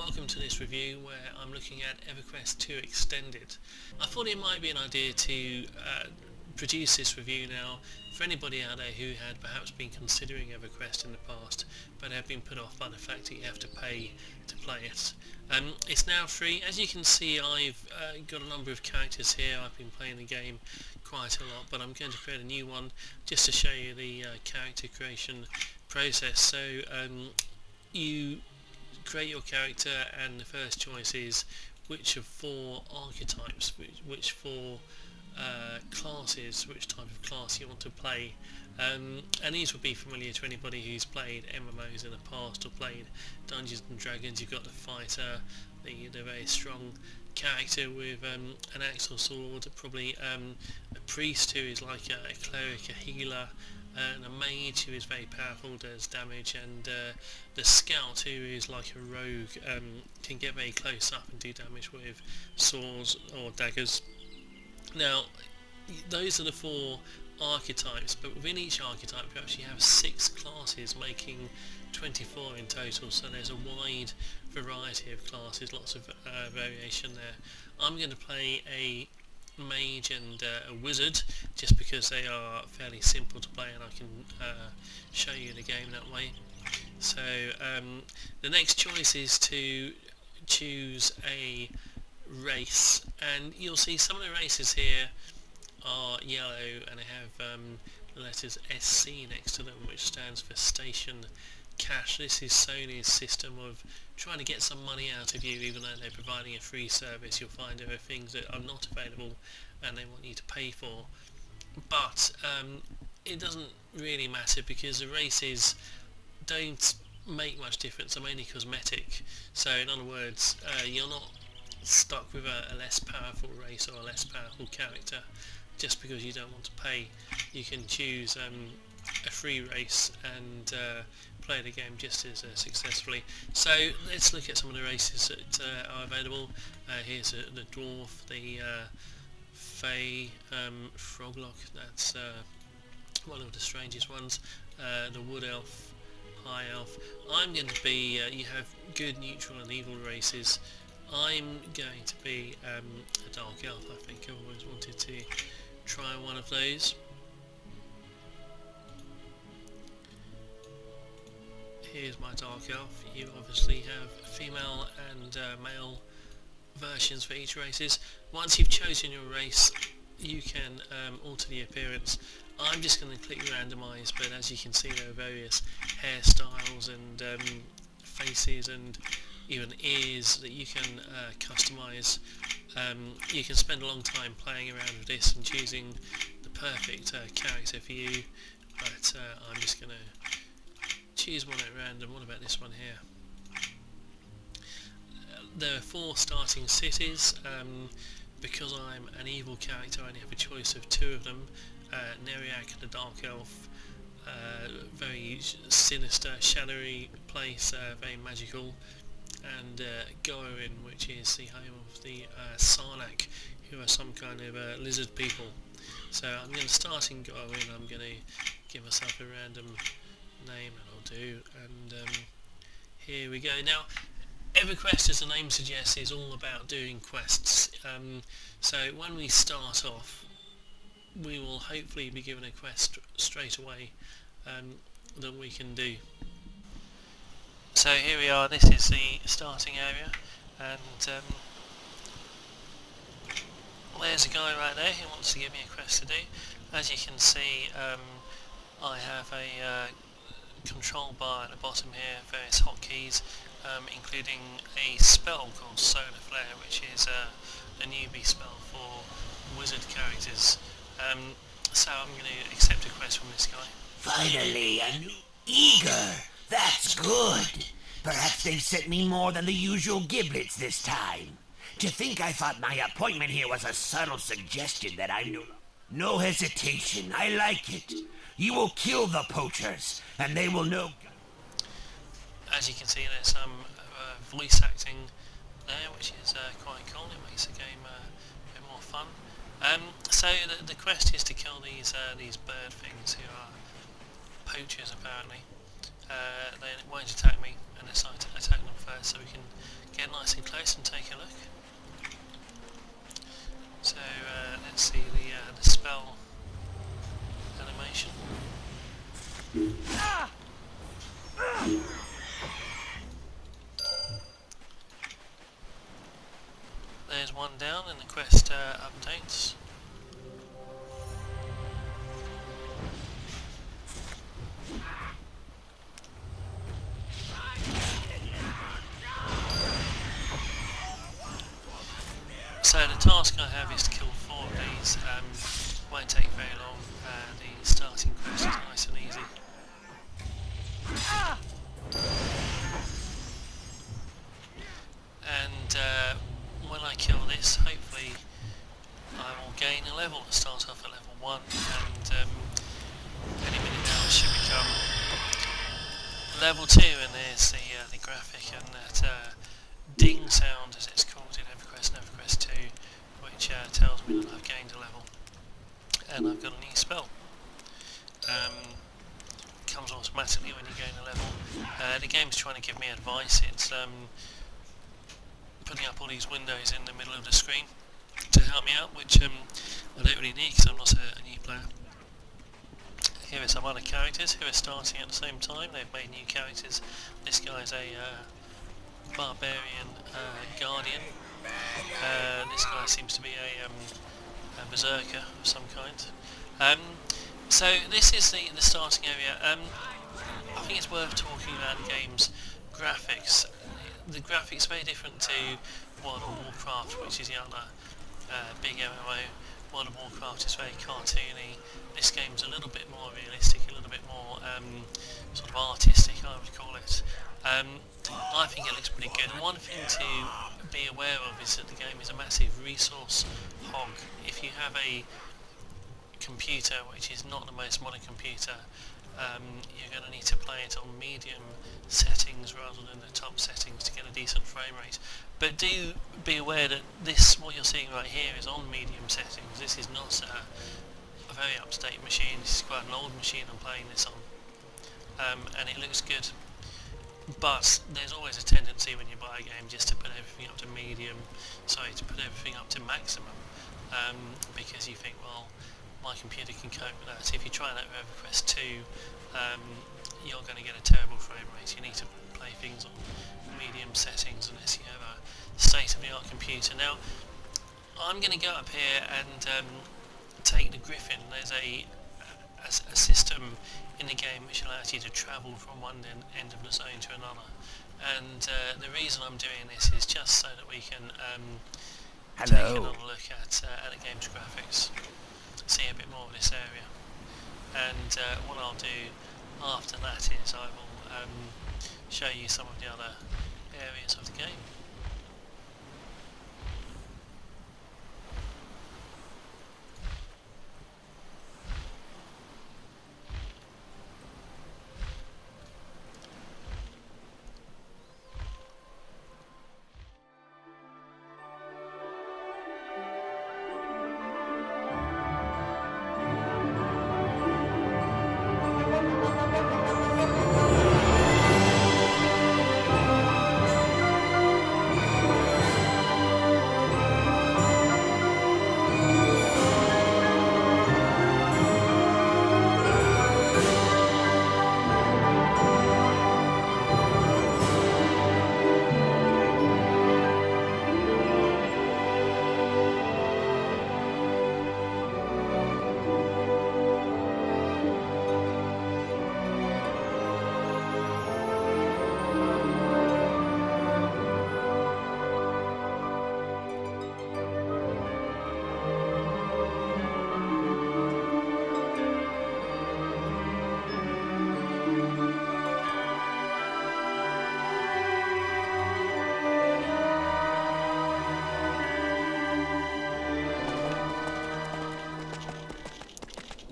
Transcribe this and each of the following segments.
welcome to this review where I'm looking at Everquest 2 Extended. I thought it might be an idea to produce this review now for anybody out there who had perhaps been considering Everquest in the past but have been put off by the fact that you have to pay to play it. It's now free. As you can see, I've got a number of characters here. I've been playing the game quite a lot, but I'm going to create a new one just to show you the character creation process. So you create your character, and the first choice is which of four archetypes, which four classes, which type of class you want to play, and these will be familiar to anybody who's played MMOs in the past or played Dungeons and Dragons. You've got the fighter, the very strong character with an axe or sword, probably a priest who is like a cleric, a healer, and a mage who is very powerful, does damage, and the scout who is like a rogue, can get very close up and do damage with swords or daggers. Now, those are the four archetypes, but within each archetype you actually have 6 classes, making 24 in total, so there's a wide variety of classes, lots of variation there. I'm going to play a mage and a wizard just because they are fairly simple to play, and I can show you the game that way. So the next choice is to choose a race, and you'll see some of the races here are yellow and they have the letters SC next to them, which stands for Station Cash. This is Sony's system of trying to get some money out of you. Even though they're providing a free service, you'll find there are things that are not available and they want you to pay for. But it doesn't really matter because the races don't make much difference. They're mainly cosmetic. So in other words, you're not stuck with a less powerful race or a less powerful character just because you don't want to pay. You can choose a free race and play the game just as successfully. So let's look at some of the races that are available. Here's the dwarf, the Fey, Froglock, that's one of the strangest ones, the wood elf, high elf. I'm going to be, you have good, neutral and evil races. I'm going to be a dark elf. I think I've always wanted to try one of those. Here's my dark elf. You obviously have female and male versions for each races. Once you've chosen your race, you can alter the appearance. I'm just going to click randomize, but as you can see there are various hairstyles and faces and even ears that you can customize. You can spend a long time playing around with this and choosing the perfect character for you, but I'm just going to choose one at random. What about this one here? There are 4 starting cities. Because I'm an evil character, I only have a choice of 2 of them. Neriak, the Dark Elf, very sinister, shadowy place, very magical, and Gorin, which is the home of the Sarnak, who are some kind of lizard people. So I'm going to start in Gorin. I'm going to give myself a random name, and I'll do, and here we go. Now, Everquest, as the name suggests, is all about doing quests. So when we start off, we will hopefully be given a quest straight away that we can do. So here we are. This is the starting area, and there's a guy right there who wants to give me a quest to do. As you can see, I have a control bar at the bottom here, various hotkeys, including a spell called Solar Flare, which is a newbie spell for wizard characters. So I'm going to accept a quest from this guy. Finally, a new eager. That's good. Perhaps they've sent me more than the usual giblets this time. To think I thought my appointment here was a subtle suggestion that I knew. No hesitation. I like it. You will kill the poachers, and they will know. As you can see, there's some voice acting there, which is quite cool. It makes the game a bit more fun. So the quest is to kill these bird things who are poachers, apparently. They won't attack me unless I attack them first, so we can get nice and close and take a look. So let's see the spell animation. There's one down in the quest updates. So the task I have is to kill 4 of these. Won't take very long. The starting quest is nice and easy. And when I kill this, hopefully I will gain a level. Start off at level 1, and any minute now it should become level 2. And there's the graphic and that ding sound, as it's called in Everquest and Everquest 2, which tells me that I've gained a level and I've got a new spell. Comes automatically when you gain a level. The game's trying to give me advice. It's putting up all these windows in the middle of the screen to help me out, which I don't really need because I'm not a new player. Here are some other characters who are starting at the same time. They've made new characters. This guy's a barbarian guardian. This guy seems to be a berserker of some kind. So this is the starting area. I think it's worth talking about the game's graphics. The graphics are very different to World of Warcraft, which is the other big MMO. World of Warcraft is very cartoony. This game's a little bit more realistic, a little bit more sort of artistic, I would call it. I think it looks pretty good. And one thing to be aware of is that the game is a massive resource hog. If you have a computer which is not the most modern computer, you're going to need to play it on medium settings rather than the top settings to get a decent frame rate. But do be aware that what you're seeing right here is on medium settings. This is not a very up-to-date machine. This is quite an old machine I'm playing this on, and it looks good. But there's always a tendency when you buy a game just to put everything up to to put everything up to maximum, because you think, well, my computer can cope with that. If you try that with Everquest 2, you're going to get a terrible frame rate. You need to play things on medium settings unless you have a state-of-the-art computer. Now, I'm going to go up here and take the Griffin. There's a system in the game which allows you to travel from one end of the zone to another. And the reason I'm doing this is just so that we can take another look at the game's graphics, see a bit more of this area. And what I'll do after that is I will show you some of the other areas of the game.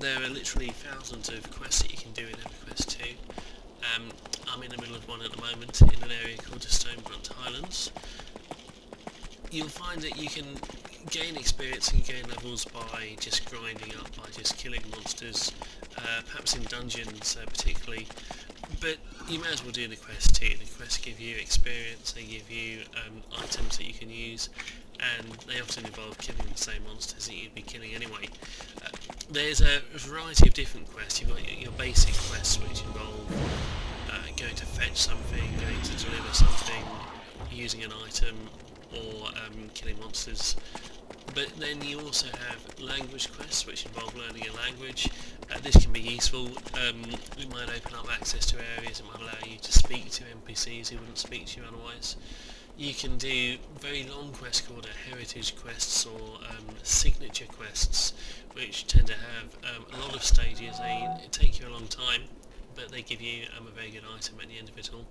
There are literally thousands of quests that you can do in Everquest 2. I'm in the middle of one at the moment in an area called the Stoneblunt Highlands. You'll find that you can gain experience and gain levels by just grinding up, by just killing monsters, perhaps in dungeons particularly, But you may as well do the quest too. The quests give you experience, they give you items that you can use, and they often involve killing the same monsters that you'd be killing anyway. There's a variety of different quests. You've got your basic quests, which involve going to fetch something, going to deliver something, using an item, or killing monsters. But then you also have language quests, which involve learning a language. This can be useful. It might open up access to areas. It might allow you to speak to NPCs who wouldn't speak to you otherwise. You can do very long quests called heritage quests or signature quests, which tend to have a lot of stages. They take you a long time, but they give you a very good item at the end of it all.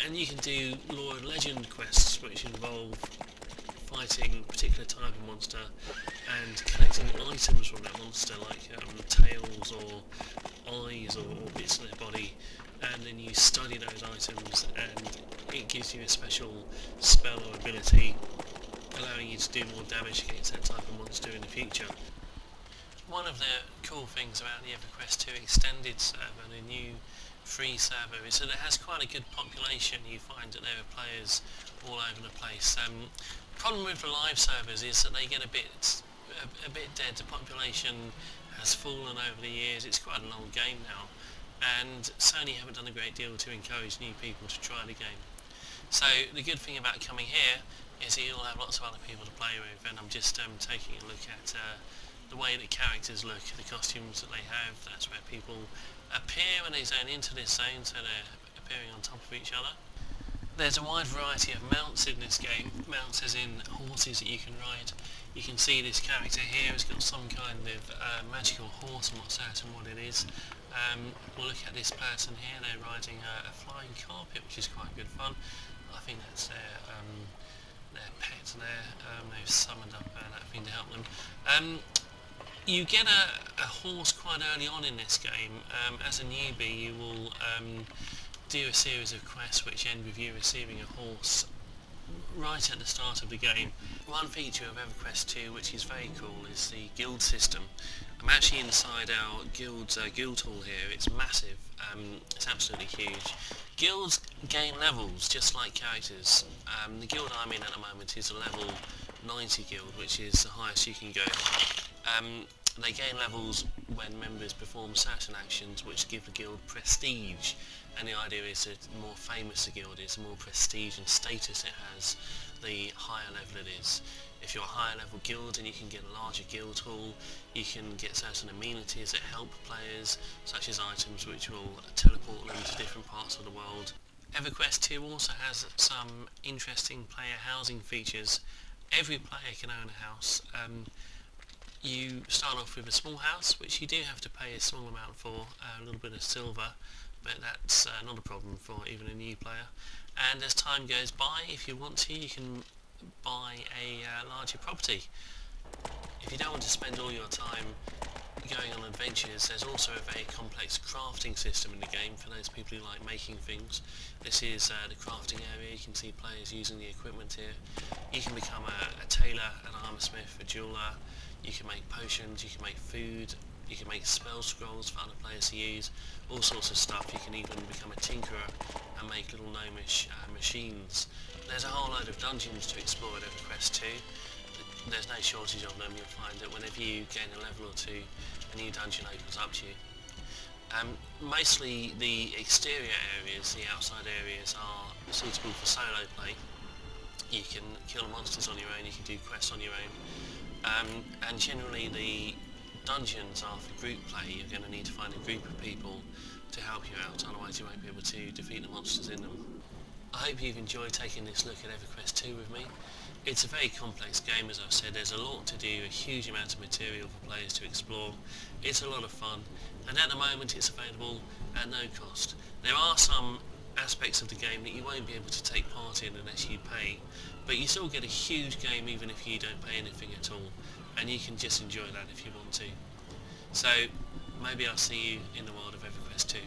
And you can do lore and legend quests, which involve fighting a particular type of monster and collecting items from that monster, like tails or eyes or bits of their body, and then you study those items and it gives you a special spell or ability allowing you to do more damage against that type of monster in the future. One of the cool things about the Everquest 2 Extended server, the new free server, is that it has quite a good population. You find that there are players all over the place. Problem with the live servers is that they get a bit dead. The population has fallen over the years. It's quite an old game now, and Sony haven't done a great deal to encourage new people to try the game. So the good thing about coming here is that you'll have lots of other people to play with, and I'm just taking a look at the way that characters look, the costumes that they have. That's where people appear when they zone into this zone, so they're appearing on top of each other. There's a wide variety of mounts in this game, mounts as in horses that you can ride. You can see this character here has got some kind of magical horse. I'm not certain what it is. We'll look at this person here. They're riding a flying carpet, which is quite good fun. I think that's their pet there. They've summoned up that thing to help them. You get a horse quite early on in this game. As a newbie, you will do a series of quests which end with you receiving a horse right at the start of the game. One feature of Everquest 2 which is very cool is the guild system. I'm actually inside our guild's guild hall here. It's massive. It's absolutely huge. Guilds gain levels just like characters. The guild I'm in at the moment is a level 90 guild, which is the highest you can go. They gain levels when members perform certain actions which give the guild prestige, and the idea is that the more famous the guild is, the more prestige and status it has, the higher level it is. If you're a higher level guild, then you can get a larger guild hall, you can get certain amenities that help players, such as items which will teleport them to different parts of the world. Everquest 2 also has some interesting player housing features. Every player can own a house. You start off with a small house, which you do have to pay a small amount for, a little bit of silver, but that's not a problem for even a new player. And as time goes by, if you want to, you can buy a larger property. If you don't want to spend all your time going on adventures, there's also a very complex crafting system in the game for those people who like making things. This is the crafting area. You can see players using the equipment here. You can become a tailor, an armoursmith, a jeweller. You can make potions, you can make food, you can make spell scrolls for other players to use, all sorts of stuff. You can even become a tinkerer and make little gnomish machines. There's a whole load of dungeons to explore at Everquest 2. There's no shortage of them. You'll find that whenever you gain a level or two, a new dungeon opens up to you. Mostly the exterior areas, the outside areas, are suitable for solo play. You can kill monsters on your own, you can do quests on your own. And generally the dungeons are for group play. You're going to need to find a group of people to help you out, otherwise you won't be able to defeat the monsters in them. I hope you've enjoyed taking this look at Everquest 2 with me. It's a very complex game, as I've said. There's a lot to do, a huge amount of material for players to explore. It's a lot of fun, and at the moment it's available at no cost. There are some aspects of the game that you won't be able to take part in unless you pay, but you still get a huge game even if you don't pay anything at all, and you can just enjoy that if you want to. So maybe I'll see you in the world of Everquest 2.